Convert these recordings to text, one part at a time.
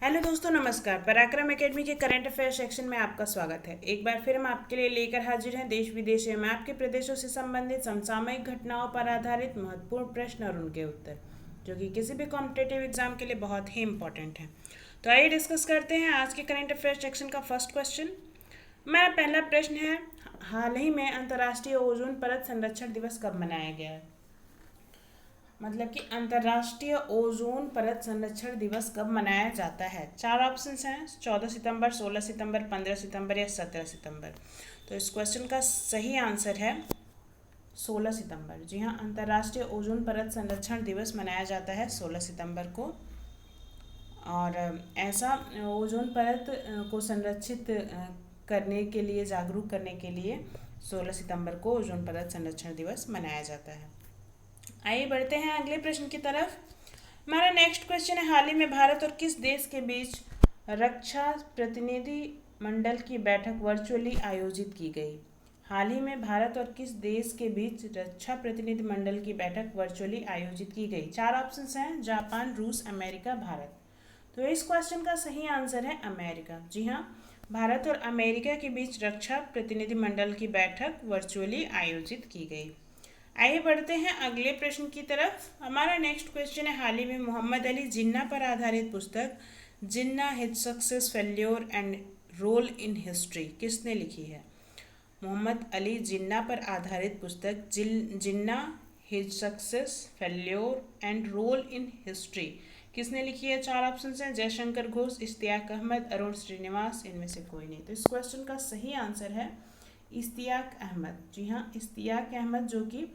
Hello दोस्तों, नमस्कार। पराक्रम एकेडमी के करंट अफेयर सेक्शन में आपका स्वागत है। एक बार फिर हम आपके लिए लेकर हाजिर हैं देश विदेश में आपके प्रदेशों से संबंधित समसामयिक घटनाओं पर आधारित महत्वपूर्ण प्रश्न और उनके उत्तर, जो कि किसी भी कॉम्पिटेटिव एग्जाम के लिए बहुत ही इंपॉर्टेंट हैं। तो आइए डिस्कस करते हैं आज के करंट अफेयर सेक्शन का फर्स्ट क्वेश्चन। मेरा पहला प्रश्न है, हाल ही में अंतर्राष्ट्रीय ओजोन परत संरक्षण दिवस कब मनाया गया है? मतलब कि अंतर्राष्ट्रीय ओजोन परत संरक्षण दिवस कब मनाया जाता है? चार ऑप्शंस हैं, 14 सितंबर, 16 सितंबर, 15 सितंबर या 17 सितंबर। तो इस क्वेश्चन का सही आंसर है 16 सितंबर। जी हाँ, अंतर्राष्ट्रीय ओजोन परत संरक्षण दिवस मनाया जाता है 16 सितंबर को। और ऐसा ओजोन परत को संरक्षित करने के लिए, जागरूक करने के लिए 16 सितंबर को ओजोन परत संरक्षण दिवस मनाया जाता है। आइए बढ़ते हैं अगले प्रश्न की तरफ। हमारा नेक्स्ट क्वेश्चन है, हाल ही में भारत और किस देश के बीच रक्षा प्रतिनिधि मंडल की बैठक वर्चुअली आयोजित की गई? हाल ही में भारत और किस देश के बीच रक्षा प्रतिनिधि मंडल की बैठक वर्चुअली आयोजित की गई? चार ऑप्शंस हैं, जापान, रूस, अमेरिका, भारत। तो इस क्वेश्चन का सही आंसर है अमेरिका। जी हाँ, भारत और अमेरिका के बीच रक्षा प्रतिनिधि मंडल की बैठक वर्चुअली आयोजित की गई। आइए बढ़ते हैं अगले प्रश्न की तरफ। हमारा नेक्स्ट क्वेश्चन है, हाल ही में मोहम्मद अली जिन्ना पर आधारित पुस्तक Jinnah his success failure and role in history किसने लिखी है? मोहम्मद अली जिन्ना पर आधारित पुस्तक Jinnah his success failure and role in history किसने लिखी है? चार ऑप्शन हैं, जयशंकर घोष, इश्तियाक अहमद, अरुण श्रीनिवास, इनमें से कोई नहीं। तो इस क्वेश्चन का सही आंसर है इश्तियाक अहमद। जी हाँ, इश्तियाक अहमद जो कि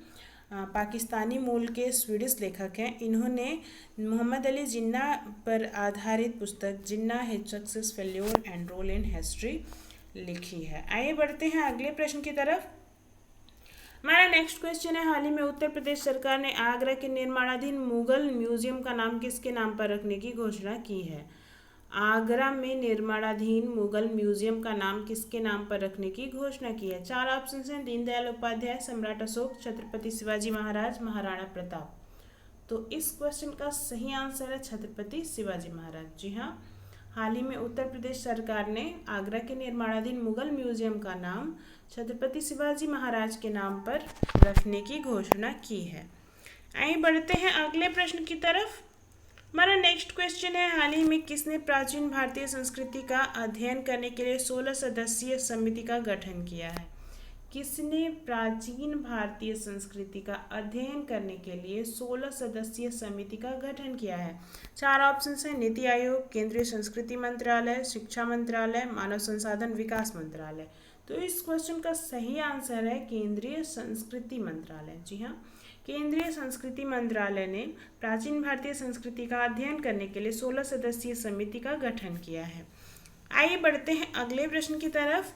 पाकिस्तानी मूल के स्वीडिश लेखक हैं, इन्होंने मोहम्मद अली जिन्ना पर आधारित पुस्तक Jinnah his success failure and role in history लिखी है। आइए बढ़ते हैं अगले प्रश्न की तरफ। हमारा नेक्स्ट क्वेश्चन है, हाल ही में उत्तर प्रदेश सरकार ने आगरा के निर्माणाधीन मुगल म्यूजियम का नाम किसके नाम पर रखने की घोषणा की है? आगरा में निर्माणाधीन मुगल म्यूजियम का नाम किसके नाम पर रखने की घोषणा की है? चार ऑप्शन हैं, दीनदयाल उपाध्याय, सम्राट अशोक, छत्रपति शिवाजी महाराज, महाराणा प्रताप। तो इस क्वेश्चन का सही आंसर है छत्रपति शिवाजी महाराज। जी हाँ, हाल ही में उत्तर प्रदेश सरकार ने आगरा के निर्माणाधीन मुगल म्यूजियम का नाम छत्रपति शिवाजी महाराज के नाम पर रखने की घोषणा की है। आइए बढ़ते हैं अगले प्रश्न की तरफ। हमारा नेक्स्ट क्वेश्चन है, हाल ही में किसने प्राचीन भारतीय संस्कृति का अध्ययन करने के लिए 16 सदस्यीय समिति का गठन किया है? किसने प्राचीन भारतीय संस्कृति का अध्ययन करने के लिए 16 सदस्यीय समिति का गठन किया है? चार ऑप्शंस हैं, नीति आयोग, केंद्रीय संस्कृति मंत्रालय, शिक्षा मंत्रालय, मानव संसाधन विकास मंत्रालय। तो इस क्वेश्चन का सही आंसर है केंद्रीय संस्कृति मंत्रालय। जी हाँ, केंद्रीय संस्कृति मंत्रालय ने प्राचीन भारतीय संस्कृति का अध्ययन करने के लिए 16 सदस्यीय समिति का गठन किया है। आइए बढ़ते हैं अगले प्रश्न की तरफ।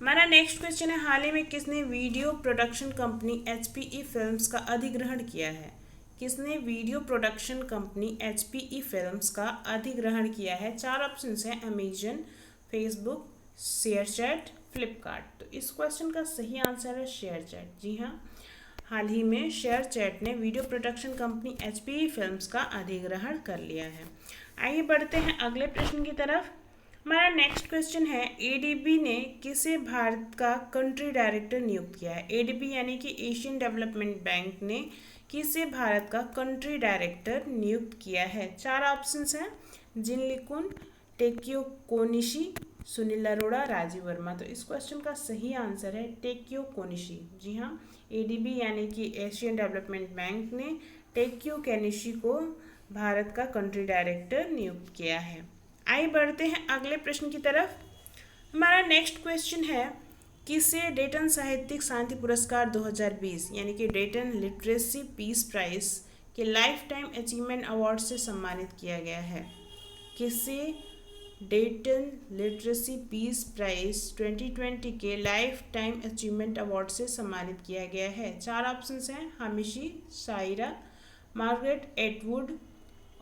हमारा नेक्स्ट क्वेश्चन है, हाल ही में किसने video production company HPE films का अधिग्रहण किया है? किसने video production company HPE films का अधिग्रहण किया है? चार ऑप्शन हैं, अमेजन, फेसबुक, शेयरचैट, फ्लिपकार्ट। तो इस क्वेश्चन का सही आंसर है शेयरचैट। जी हाँ, हाल ही में शेयरचैट ने video production company HPE films का अधिग्रहण कर लिया है। आइए बढ़ते हैं अगले प्रश्न की तरफ। हमारा नेक्स्ट क्वेश्चन है, ADB ने किसे भारत का कंट्री डायरेक्टर नियुक्त किया है? ADB यानी कि एशियन डेवलपमेंट बैंक ने किसे भारत का कंट्री डायरेक्टर नियुक्त किया है? चार ऑप्शंस हैं, जिन लिकुन, टेक्यो कोनिशी, सुनील अरोड़ा, राजीव वर्मा। तो इस क्वेश्चन का सही आंसर है टेक्यो कोनिशी। जी हाँ, ADB यानी कि एशियन डेवलपमेंट बैंक ने टेक्यो कोनिशी को भारत का कंट्री डायरेक्टर नियुक्त किया है। आइए बढ़ते हैं अगले प्रश्न की तरफ। हमारा नेक्स्ट क्वेश्चन है, किसे डेटन साहित्यिक शांति पुरस्कार 2020 यानी कि डेटन लिटरेसी पीस प्राइज के लाइफ टाइम अचीवमेंट अवार्ड से सम्मानित किया गया है? किसे डेटन लिटरेसी पीस प्राइज 2020 के लाइफ टाइम अचीवमेंट अवार्ड से सम्मानित किया गया है? चार ऑप्शंस हैं, हामिशी, सायरा, मार्गरेट एटवुड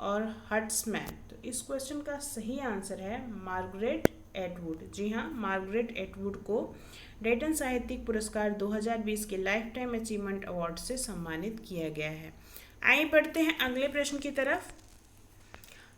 और हट्समैन। तो इस क्वेश्चन का सही आंसर है मार्गरेट एटवुड। जी हाँ, मार्गरेट एटवुड को डेटन साहित्यिक पुरस्कार 2020 के लाइफ टाइम अचीवमेंट अवार्ड से सम्मानित किया गया है। आइए बढ़ते हैं अगले प्रश्न की तरफ।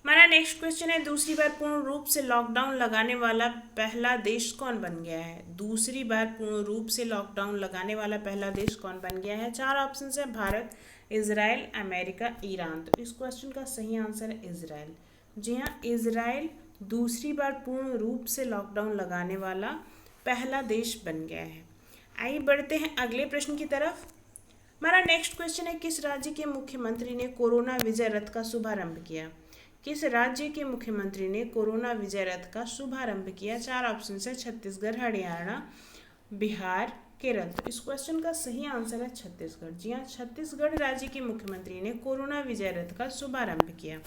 हमारा नेक्स्ट क्वेश्चन है, दूसरी बार पूर्ण रूप से लॉकडाउन लगाने वाला पहला देश कौन बन गया है? दूसरी बार पूर्ण रूप से लॉकडाउन लगाने वाला पहला देश कौन बन गया है? 4 ऑप्शन है, भारत, इजराइल, अमेरिका, ईरान। तो इस क्वेश्चन का सही आंसर है इजराइल। जी हाँ, इजराइल दूसरी बार पूर्ण रूप से लॉकडाउन लगाने वाला पहला देश बन गया है। आइए बढ़ते हैं अगले प्रश्न की तरफ। हमारा नेक्स्ट क्वेश्चन है, किस राज्य के मुख्यमंत्री ने कोरोना विजय रथ का शुभारंभ किया? किस राज्य के मुख्यमंत्री ने कोरोना विजय रथ का शुभारंभ किया? 4 ऑप्शन है, छत्तीसगढ़, हरियाणा, बिहार, केरल। तो इस क्वेश्चन का सही आंसर है छत्तीसगढ़। जी हाँ, छत्तीसगढ़ राज्य के मुख्यमंत्री ने कोरोना विजय रथ का शुभारंभ किया।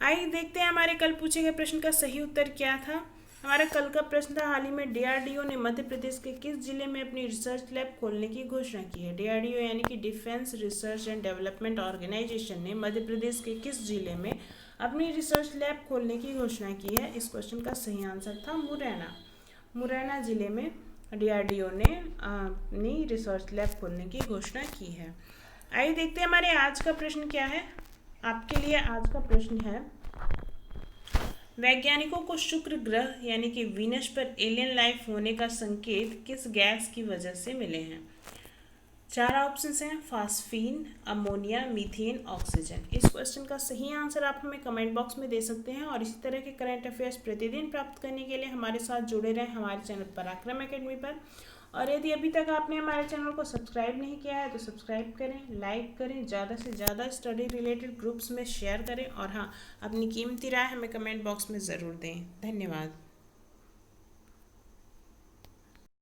आइए देखते हैं हमारे कल पूछे गए प्रश्न का सही उत्तर क्या था। हमारा कल का प्रश्न था, हाल ही में डीआरडीओ ने मध्य प्रदेश के किस जिले में अपनी रिसर्च लैब खोलने की घोषणा की है? डीआरडीओ यानी कि defence research and development organisation ने मध्य प्रदेश के किस जिले में अपनी रिसर्च लैब खोलने की घोषणा की है? इस क्वेश्चन का सही आंसर था मुरैना। मुरैना जिले में डीआरडीओ ने अपनी रिसर्च लैब खोलने की घोषणा की है। आइए देखते हैं हमारे आज का प्रश्न क्या है। आपके लिए आज का प्रश्न है, वैज्ञानिकों को शुक्र ग्रह यानी कि वीनस पर एलियन लाइफ होने का संकेत किस गैस की वजह से मिले हैं? 4 ऑप्शंस हैं, फास्फीन, अमोनिया, मीथेन, ऑक्सीजन। इस क्वेश्चन का सही आंसर आप हमें कमेंट बॉक्स में दे सकते हैं। और इसी तरह के करंट अफेयर्स प्रतिदिन प्राप्त करने के लिए हमारे साथ जुड़े रहें हमारे चैनल पराक्रम एकेडमी पर। और यदि अभी तक आपने हमारे चैनल को सब्सक्राइब नहीं किया है तो सब्सक्राइब करें, लाइक करें, ज़्यादा से ज़्यादा स्टडी रिलेटेड ग्रुप्स में शेयर करें और हाँ, अपनी कीमती राय हमें कमेंट बॉक्स में ज़रूर दें। धन्यवाद।